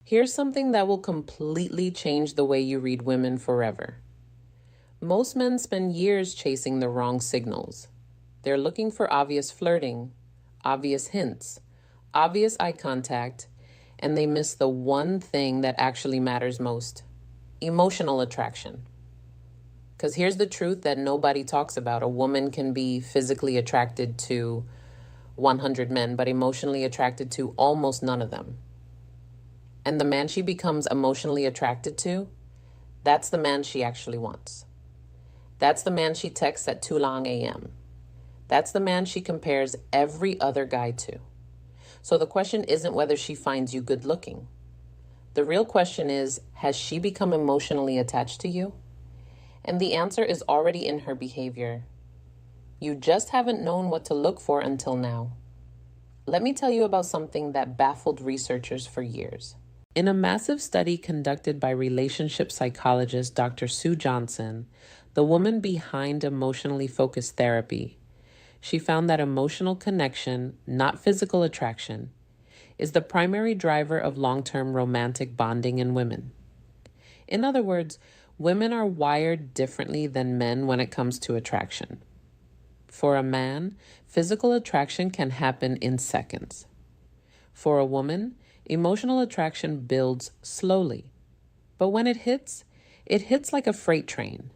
Here's something that will completely change the way you read women forever. Most men spend years chasing the wrong signals. They're looking for obvious flirting, obvious hints, obvious eye contact, and they miss the one thing that actually matters most: emotional attraction. Because here's the truth that nobody talks about. A woman can be physically attracted to 100 men, but emotionally attracted to almost none of them. And the man she becomes emotionally attracted to, that's the man she actually wants. That's the man she texts at 2 a.m. That's the man she compares every other guy to. So the question isn't whether she finds you good looking. The real question is, has she become emotionally attached to you? And the answer is already in her behavior. You just haven't known what to look for until now. Let me tell you about something that baffled researchers for years. In a massive study conducted by relationship psychologist Dr. Sue Johnson, the woman behind emotionally focused therapy, she found that emotional connection, not physical attraction, is the primary driver of long-term romantic bonding in women. In other words, women are wired differently than men when it comes to attraction. For a man, physical attraction can happen in seconds. For a woman, emotional attraction builds slowly. But when it hits like a freight train.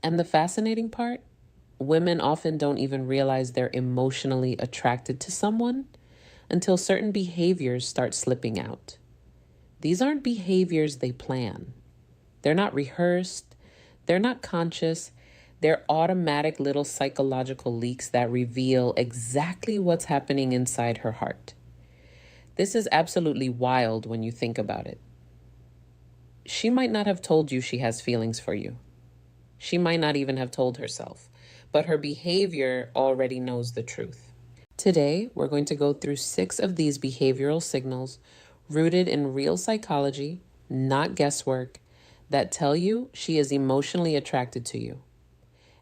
And the fascinating part, women often don't even realize they're emotionally attracted to someone until certain behaviors start slipping out. These aren't behaviors they plan. They're not rehearsed. They're not conscious. They're automatic little psychological leaks that reveal exactly what's happening inside her heart. This is absolutely wild when you think about it. She might not have told you she has feelings for you. She might not even have told herself, but her behavior already knows the truth. Today, we're going to go through 6 of these behavioral signals rooted in real psychology, not guesswork, that tell you she is emotionally attracted to you.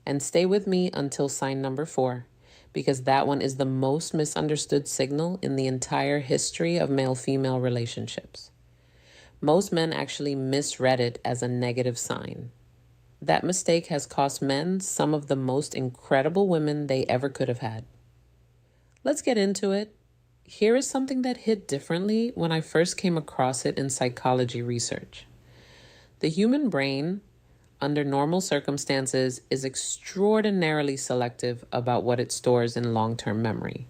And stay with me until sign number 4, because that one is the most misunderstood signal in the entire history of male-female relationships. Most men actually misread it as a negative sign. That mistake has cost men some of the most incredible women they ever could have had. Let's get into it. Here is something that hit differently when I first came across it in psychology research. The human brain, under normal circumstances, is extraordinarily selective about what it stores in long-term memory.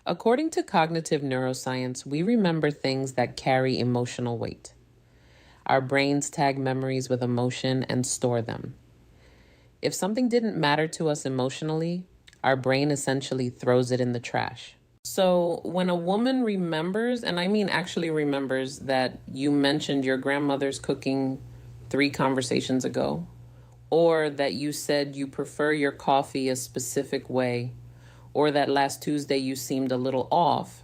According to cognitive neuroscience, we remember things that carry emotional weight. Our brains tag memories with emotion and store them. If something didn't matter to us emotionally, our brain essentially throws it in the trash. So when a woman remembers, and I mean actually remembers, that you mentioned your grandmother's cooking 3 conversations ago, or that you said you prefer your coffee a specific way, or that last Tuesday you seemed a little off,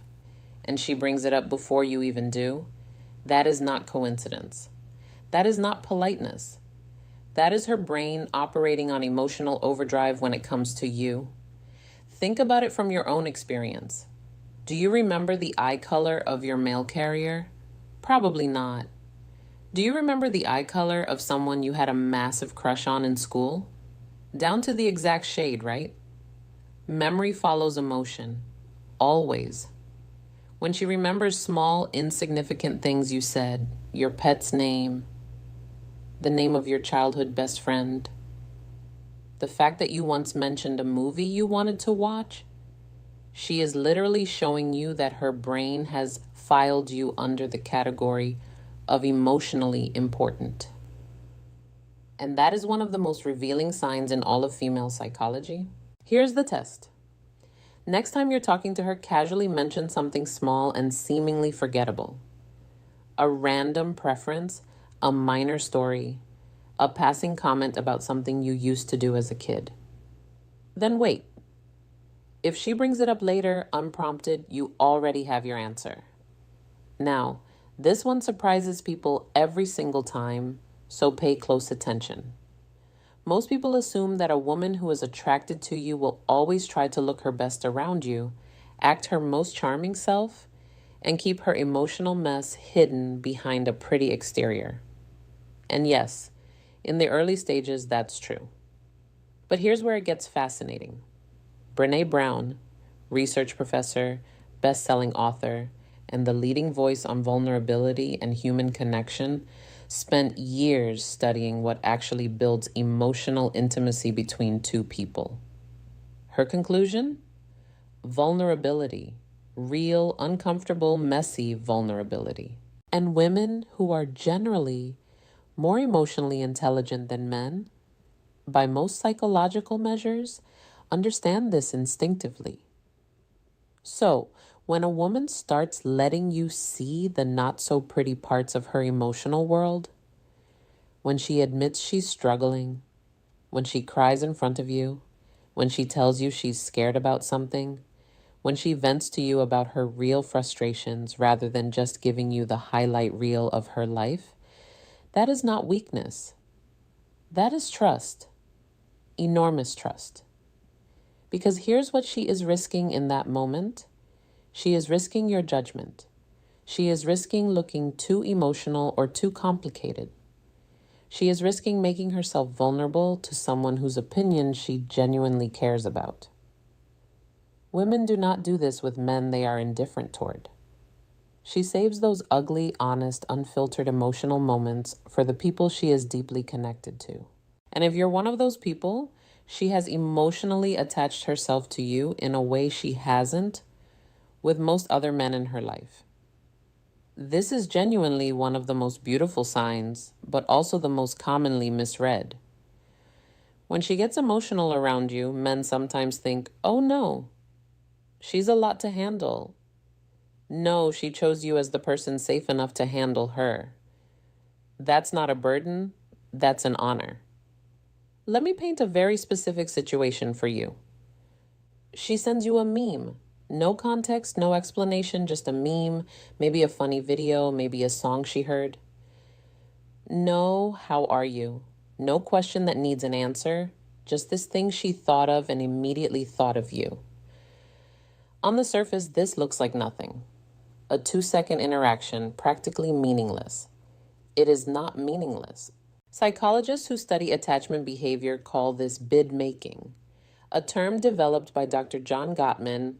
and she brings it up before you even do, that is not coincidence. That is not politeness. That is her brain operating on emotional overdrive when it comes to you. Think about it from your own experience. Do you remember the eye color of your mail carrier? Probably not. Do you remember the eye color of someone you had a massive crush on in school? Down to the exact shade, right? Memory follows emotion. Always. When she remembers small, insignificant things you said, your pet's name, the name of your childhood best friend, the fact that you once mentioned a movie you wanted to watch, she is literally showing you that her brain has filed you under the category of emotionally important. And that is one of the most revealing signs in all of female psychology. Here's the test. Next time you're talking to her, casually mention something small and seemingly forgettable. A random preference, a minor story, a passing comment about something you used to do as a kid. Then wait. If she brings it up later, unprompted, you already have your answer. Now, this one surprises people every single time, so pay close attention. Most people assume that a woman who is attracted to you will always try to look her best around you, act her most charming self, and keep her emotional mess hidden behind a pretty exterior. And yes, in the early stages, that's true. But here's where it gets fascinating. Brené Brown, research professor, best-selling author, and the leading voice on vulnerability and human connection, spent years studying what actually builds emotional intimacy between two people. Her conclusion? Vulnerability. Real, uncomfortable, messy vulnerability. And women who are generally more emotionally intelligent than men, by most psychological measures, understand this instinctively. So, when a woman starts letting you see the not so pretty parts of her emotional world, when she admits she's struggling, when she cries in front of you, when she tells you she's scared about something, when she vents to you about her real frustrations rather than just giving you the highlight reel of her life, that is not weakness. That is trust. Enormous trust. Because here's what she is risking in that moment. She is risking your judgment. She is risking looking too emotional or too complicated. She is risking making herself vulnerable to someone whose opinion she genuinely cares about. Women do not do this with men they are indifferent toward. She saves those ugly, honest, unfiltered emotional moments for the people she is deeply connected to. And if you're one of those people, she has emotionally attached herself to you in a way she hasn't with most other men in her life. This is genuinely one of the most beautiful signs, but also the most commonly misread. When she gets emotional around you, men sometimes think, oh no, she's a lot to handle. No, she chose you as the person safe enough to handle her. That's not a burden, that's an honor. Let me paint a very specific situation for you. She sends you a meme. No context, no explanation, just a meme, maybe a funny video, maybe a song she heard. No, how are you? No question that needs an answer, just this thing she thought of and immediately thought of you. On the surface, this looks like nothing. A 2-second interaction, practically meaningless. It is not meaningless. Psychologists who study attachment behavior call this bid making, a term developed by Dr. John Gottman,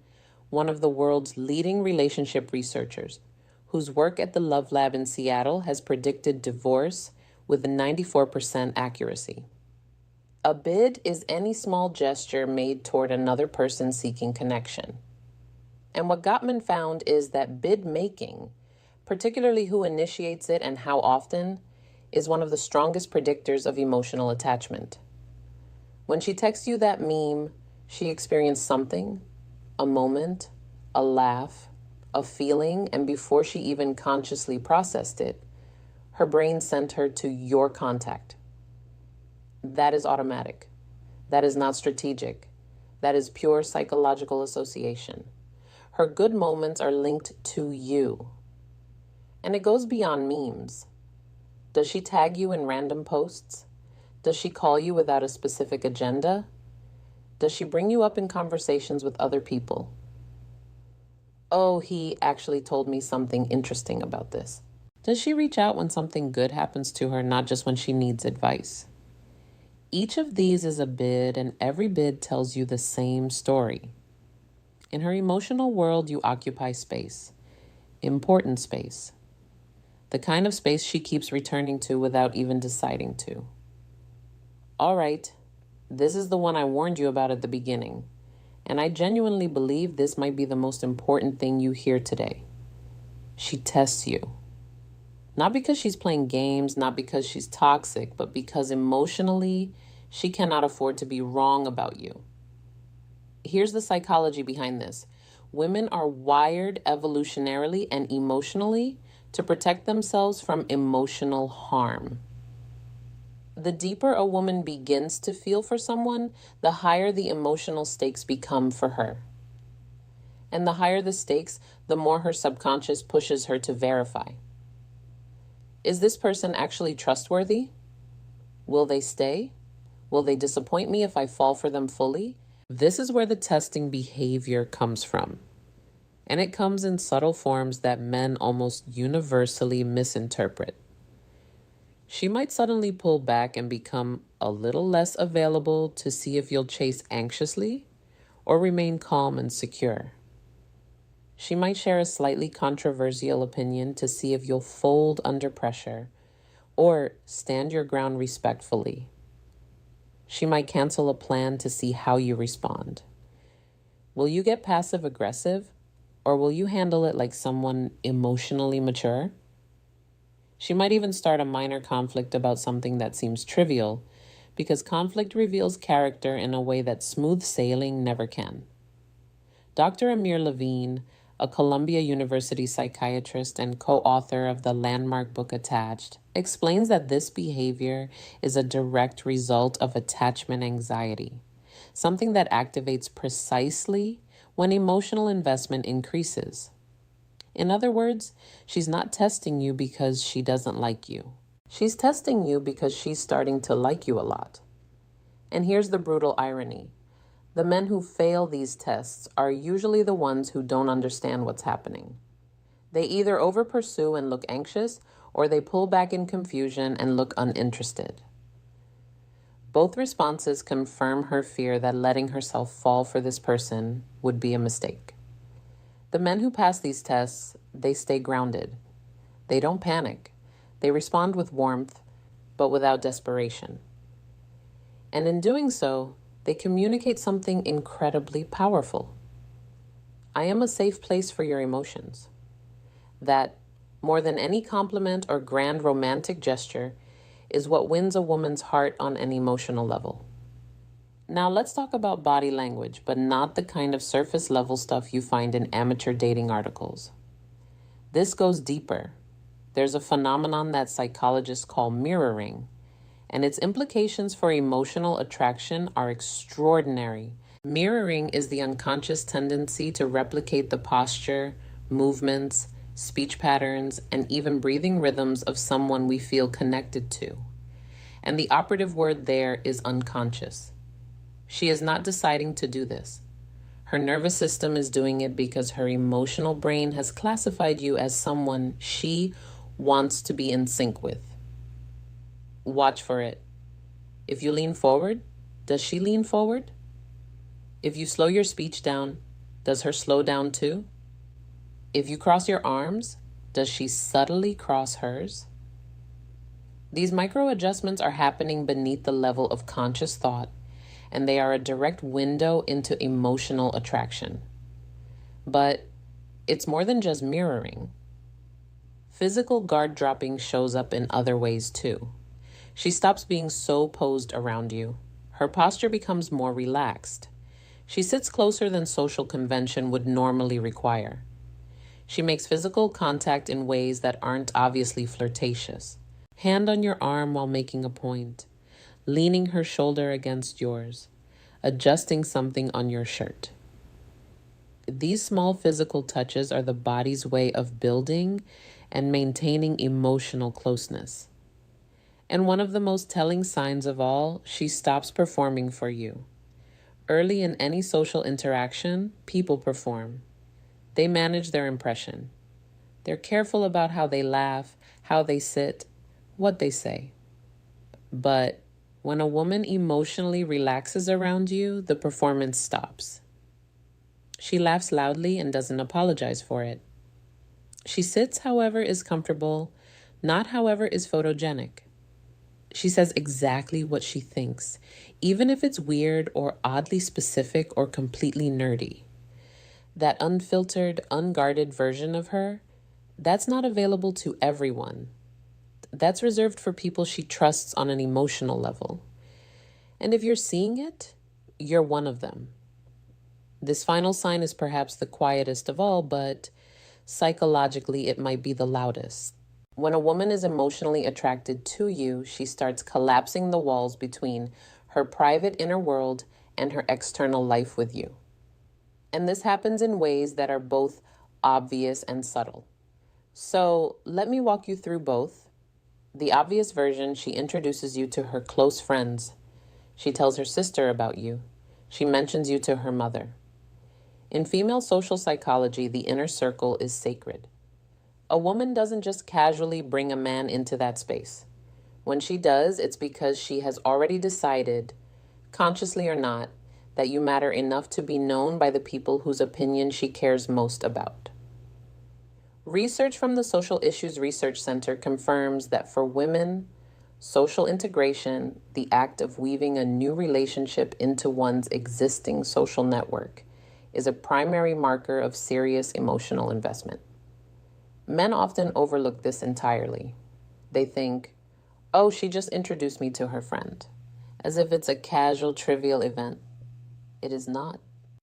one of the world's leading relationship researchers, whose work at the Love Lab in Seattle has predicted divorce with 94% accuracy. A bid is any small gesture made toward another person seeking connection. And what Gottman found is that bid making, particularly who initiates it and how often, is one of the strongest predictors of emotional attachment. When she texts you that meme, she experienced something, a moment, a laugh, a feeling, and before she even consciously processed it, her brain sent her to your contact. That is automatic. That is not strategic. That is pure psychological association. Her good moments are linked to you. And it goes beyond memes. Does she tag you in random posts? Does she call you without a specific agenda? Does she bring you up in conversations with other people? Oh, he actually told me something interesting about this. Does she reach out when something good happens to her, not just when she needs advice? Each of these is a bid, and every bid tells you the same story. In her emotional world, you occupy space, important space, the kind of space she keeps returning to without even deciding to. All right, this is the one I warned you about at the beginning, and I genuinely believe this might be the most important thing you hear today. She tests you. Not because she's playing games, not because she's toxic, but because emotionally, she cannot afford to be wrong about you. Here's the psychology behind this. Women are wired evolutionarily and emotionally to protect themselves from emotional harm. The deeper a woman begins to feel for someone, the higher the emotional stakes become for her. And the higher the stakes, the more her subconscious pushes her to verify. Is this person actually trustworthy? Will they stay? Will they disappoint me if I fall for them fully? This is where the testing behavior comes from. And it comes in subtle forms that men almost universally misinterpret. She might suddenly pull back and become a little less available to see if you'll chase anxiously or remain calm and secure. She might share a slightly controversial opinion to see if you'll fold under pressure or stand your ground respectfully. She might cancel a plan to see how you respond. Will you get passive aggressive, or will you handle it like someone emotionally mature? She might even start a minor conflict about something that seems trivial, because conflict reveals character in a way that smooth sailing never can. Dr. Amir Levine, a Columbia University psychiatrist and co-author of the landmark book Attached, explains that this behavior is a direct result of attachment anxiety, something that activates precisely when emotional investment increases. In other words, she's not testing you because she doesn't like you. She's testing you because she's starting to like you a lot. And here's the brutal irony. The men who fail these tests are usually the ones who don't understand what's happening. They either over-pursue and look anxious, or they pull back in confusion and look uninterested. Both responses confirm her fear that letting herself fall for this person would be a mistake. The men who pass these tests, they stay grounded. They don't panic. They respond with warmth, but without desperation. And in doing so, they communicate something incredibly powerful. I am a safe place for your emotions. That, more than any compliment or grand romantic gesture, is what wins a woman's heart on an emotional level. Now let's talk about body language, but not the kind of surface level stuff you find in amateur dating articles. This goes deeper. There's a phenomenon that psychologists call mirroring, and its implications for emotional attraction are extraordinary. Mirroring is the unconscious tendency to replicate the posture, movements, speech patterns, and even breathing rhythms of someone we feel connected to. And the operative word there is unconscious. She is not deciding to do this. Her nervous system is doing it because her emotional brain has classified you as someone she wants to be in sync with. Watch for it. If you lean forward, does she lean forward? If you slow your speech down, does her slow down too? If you cross your arms, does she subtly cross hers? These micro adjustments are happening beneath the level of conscious thought, and they are a direct window into emotional attraction. But it's more than just mirroring. Physical guard dropping shows up in other ways too. She stops being so posed around you. Her posture becomes more relaxed. She sits closer than social convention would normally require. She makes physical contact in ways that aren't obviously flirtatious. Hand on your arm while making a point, leaning her shoulder against yours, adjusting something on your shirt. These small physical touches are the body's way of building and maintaining emotional closeness. And one of the most telling signs of all, she stops performing for you. Early in any social interaction, people perform. They manage their impression. They're careful about how they laugh, how they sit, what they say. But when a woman emotionally relaxes around you, the performance stops. She laughs loudly and doesn't apologize for it. She sits, however, is comfortable, not however is photogenic. She says exactly what she thinks, even if it's weird or oddly specific or completely nerdy. That unfiltered, unguarded version of her, that's not available to everyone. That's reserved for people she trusts on an emotional level. And if you're seeing it, you're one of them. This final sign is perhaps the quietest of all, but psychologically it might be the loudest. When a woman is emotionally attracted to you, she starts collapsing the walls between her private inner world and her external life with you. And this happens in ways that are both obvious and subtle. So let me walk you through both. The obvious version, she introduces you to her close friends. She tells her sister about you. She mentions you to her mother. In female social psychology, the inner circle is sacred. A woman doesn't just casually bring a man into that space. When she does, it's because she has already decided, consciously or not, that you matter enough to be known by the people whose opinion she cares most about. Research from the Social Issues Research Center confirms that for women, social integration, the act of weaving a new relationship into one's existing social network, is a primary marker of serious emotional investment. Men often overlook this entirely. They think, oh, she just introduced me to her friend, as if it's a casual, trivial event. It is not.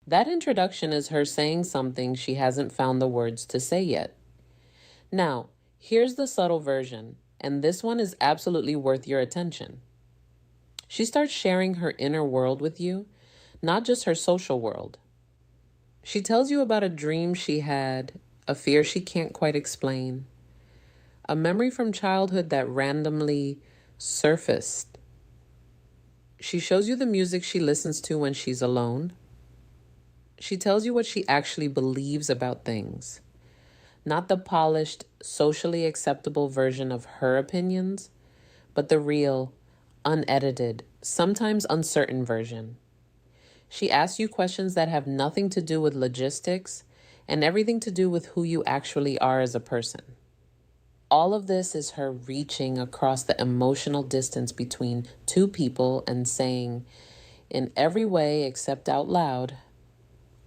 That introduction is her saying something she hasn't found the words to say yet. Now, here's the subtle version, and this one is absolutely worth your attention. She starts sharing her inner world with you, not just her social world. She tells you about a dream she had, a fear she can't quite explain, a memory from childhood that randomly surfaced. She shows you the music she listens to when she's alone. She tells you what she actually believes about things, not the polished, socially acceptable version of her opinions, but the real, unedited, sometimes uncertain version. She asks you questions that have nothing to do with logistics and everything to do with who you actually are as a person. All of this is her reaching across the emotional distance between two people and saying, in every way except out loud,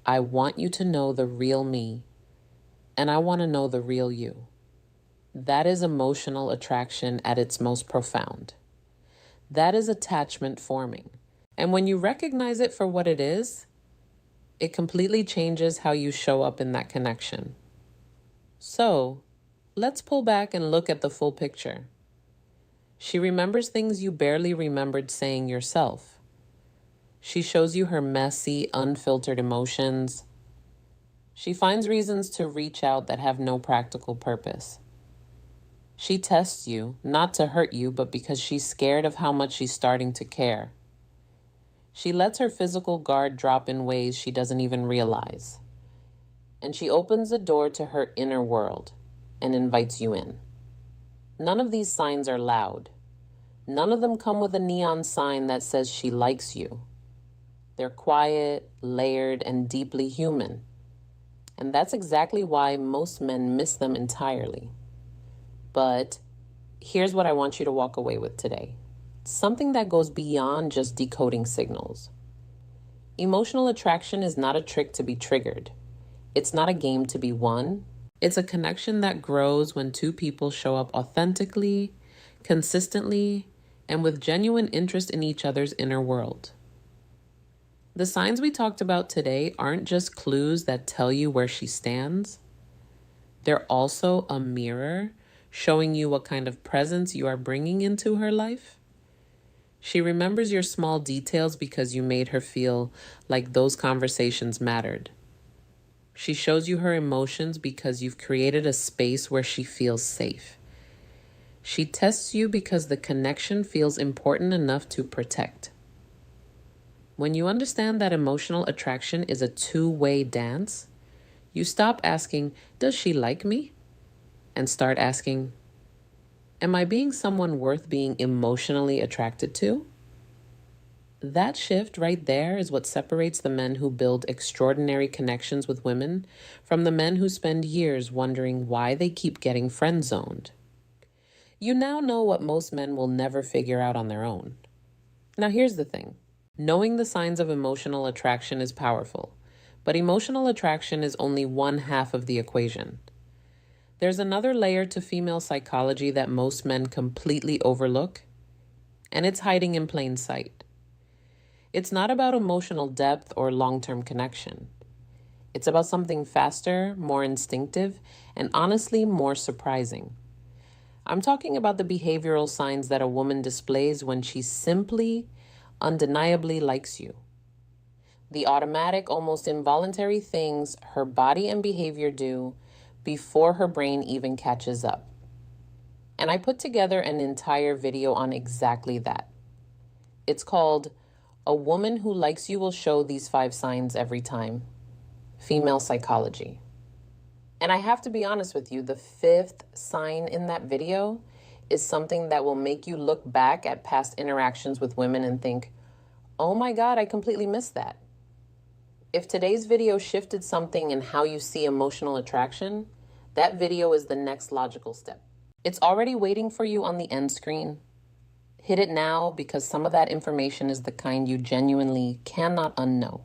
I want you to know the real me, and I want to know the real you. That is emotional attraction at its most profound. That is attachment forming. And when you recognize it for what it is, it completely changes how you show up in that connection. So, let's pull back and look at the full picture. She remembers things you barely remembered saying yourself. She shows you her messy, unfiltered emotions. She finds reasons to reach out that have no practical purpose. She tests you, not to hurt you, but because she's scared of how much she's starting to care. She lets her physical guard drop in ways she doesn't even realize. And she opens the door to her inner world and invites you in. None of these signs are loud. None of them come with a neon sign that says she likes you. They're quiet, layered, and deeply human. And that's exactly why most men miss them entirely. But here's what I want you to walk away with today. Something that goes beyond just decoding signals. Emotional attraction is not a trick to be triggered. It's not a game to be won. It's a connection that grows when two people show up authentically, consistently, and with genuine interest in each other's inner world. The signs we talked about today aren't just clues that tell you where she stands. They're also a mirror showing you what kind of presence you are bringing into her life. She remembers your small details because you made her feel like those conversations mattered. She shows you her emotions because you've created a space where she feels safe. She tests you because the connection feels important enough to protect. When you understand that emotional attraction is a two-way dance, you stop asking, does she like me? And start asking, am I being someone worth being emotionally attracted to? That shift right there is what separates the men who build extraordinary connections with women from the men who spend years wondering why they keep getting friend-zoned. You now know what most men will never figure out on their own. Now here's the thing. Knowing the signs of emotional attraction is powerful, but emotional attraction is only one half of the equation. There's another layer to female psychology that most men completely overlook, and it's hiding in plain sight. It's not about emotional depth or long-term connection. It's about something faster, more instinctive, and honestly more surprising. I'm talking about the behavioral signs that a woman displays when she simply, undeniably likes you. The automatic, almost involuntary things her body and behavior do before her brain even catches up. And I put together an entire video on exactly that. It's called A Woman Who Likes You Will Show These 5 Signs Every Time. female psychology. And I have to be honest with you, the fifth sign in that video is something that will make you look back at past interactions with women and think, oh my God, I completely missed that. If today's video shifted something in how you see emotional attraction, that video is the next logical step. It's already waiting for you on the end screen. Hit it now because some of that information is the kind you genuinely cannot unknow.